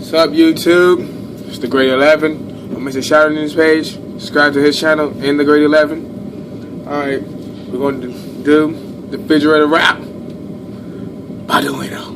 What's up, YouTube? It's the Great 11. I'm Mr. Shout out on this page. Subscribe to his channel in the Great 11. Alright, we're going to do the refrigerator rap by delano.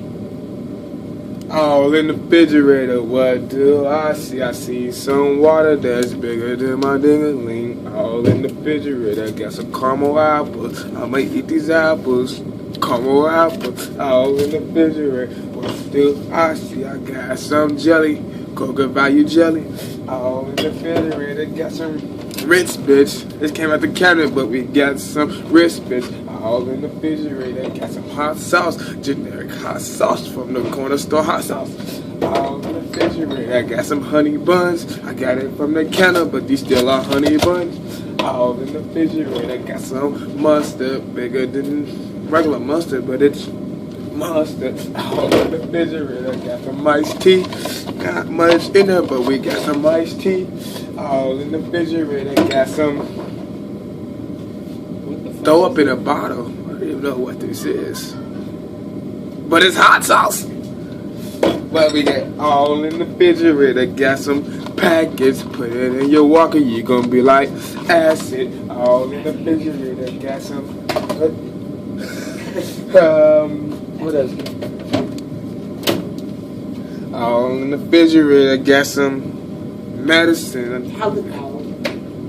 All in the refrigerator, what do I see? I see some water that's bigger than my ding-a-ling. All in the refrigerator, got some caramel apples. I'ma eat these apples. Caramel apples, all in the refrigerator. What do I see? I got some jelly, Coca Value jelly. All in the refrigerator, got some Ritz, bitch. This came out the cabinet, but we got some Ritz, bitch. All in the refrigerator, got some hot sauce, generic hot sauce from the corner store hot sauce. All in the refrigerator, I got some honey buns. I got it from the counter, but these still are honey buns. All in the refrigerator, got some mustard, bigger than regular mustard, but it's mustard. All in the refrigerator, got some iced tea. Not much in there, but we got some iced tea. All in the refrigerator, got some throw up in a bottle. I don't even know what this is, but it's hot sauce. But we got all in the refrigerator, got some packets. Put it in your walker, you're gonna be like acid. All in the refrigerator, got some what else? All in the refrigerator, got some medicine.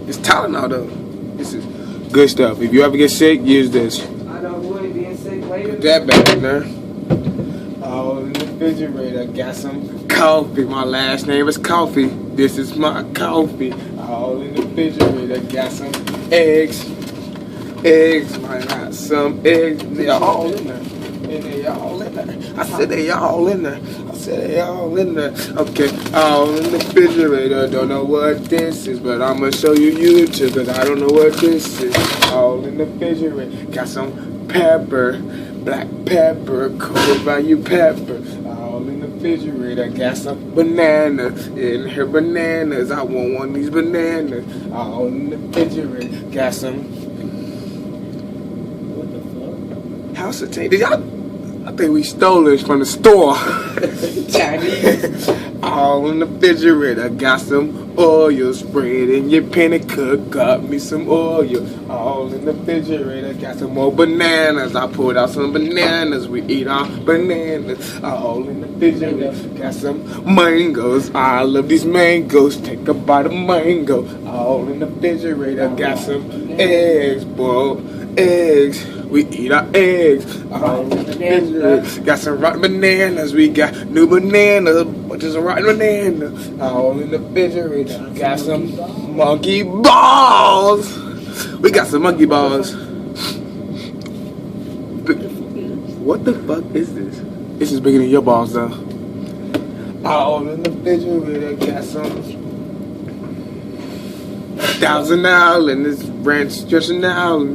It's Tylenol though. This is good stuff. If you ever get sick, use this. I don't want to be sick later. Put that back in there. All in the refrigerator, got some coffee. My last name is Coffee. This is my coffee. All in the refrigerator, got some eggs. Eggs, I got some eggs. They all in there. And they all in there. I said they all in there. I said they all in there. Okay, all in the refrigerator. Don't know what this is, but I'ma show you YouTube, cause I don't know what this is. All in the refrigerator. Got some pepper, black pepper, Coca Value pepper. All in the refrigerator. Got some bananas. In here bananas. I want one of these bananas. All in the refrigerator. Got some House of Did y'all? I think we stole this from the store. Chinese. All in the refrigerator. Got some oil sprayed in your pan and cook up me some oil. All in the refrigerator. Got some more bananas. I pulled out some bananas. We eat our bananas. All in the refrigerator. Got some mangoes. I love these mangoes. Take a bite of mango. All in the refrigerator. Got some eggs, boiled eggs. We eat our eggs. Got some rotten bananas. We got new bananas. Bunches of rotten bananas. All in the refrigerator. Got some monkey balls. We got some monkey balls. What the fuck is this? This is bigger than your balls, though. All in the refrigerator. Got some $1,000 in this ranch dressing out.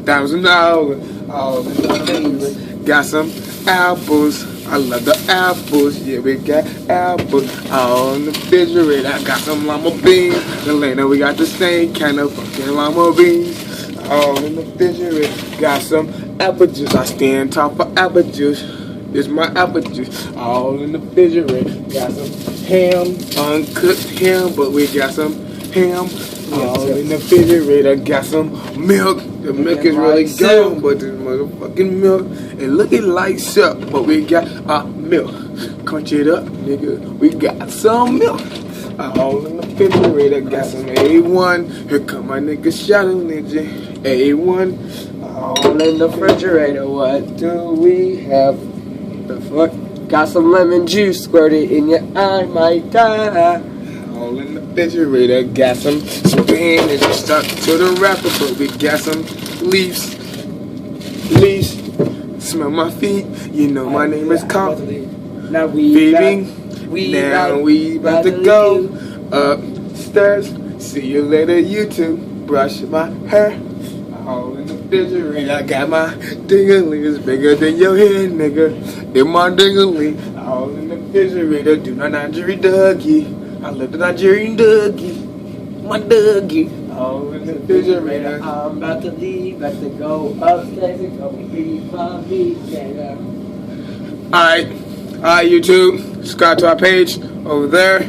$1,000. All in the refrigerator. Got some apples. I love the apples. Yeah, we got apples. All in the refrigerator. I got some lima beans. Delano, we got the same kind of fucking lima beans. All in the refrigerator. Got some apple juice. I stand tall for apple juice. This my apple juice. All in the refrigerator. Got some ham, uncooked ham, but we got some ham. All in the refrigerator. Got some milk. The milk is really good, but this motherfucking milk, it looking like syrup, but we got our milk. Crunch it up, nigga. We got some milk. All in the refrigerator. Got some A1. Here come my nigga Shadow Ninja. A1. All in the refrigerator. What do we have? The fuck? Got some lemon juice. Squirt it in your eye, might die. All in the refrigerator. Got some spinach stuck to the wrapper, but we got some leaves. Leaves. Smell my feet. You know my name is Coffee. Now we about to go upstairs. See you later, YouTube. Brush my hair. All in the refrigerator. I got my ding-a-ling. It's bigger than your head, nigga. In my ding-a-ling. All in the refrigerator. Do not Nigerian Dougie. I love the Nigerian Dougie. My Dougie. All in the refrigerator. I'm about to leave. About to go upstairs and go eat my meat. Alright, YouTube. Subscribe to our page over there.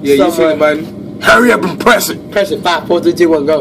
Yeah, you see the button. Hurry up and press it. Press it. 5, 4, 3, 2, 1, go.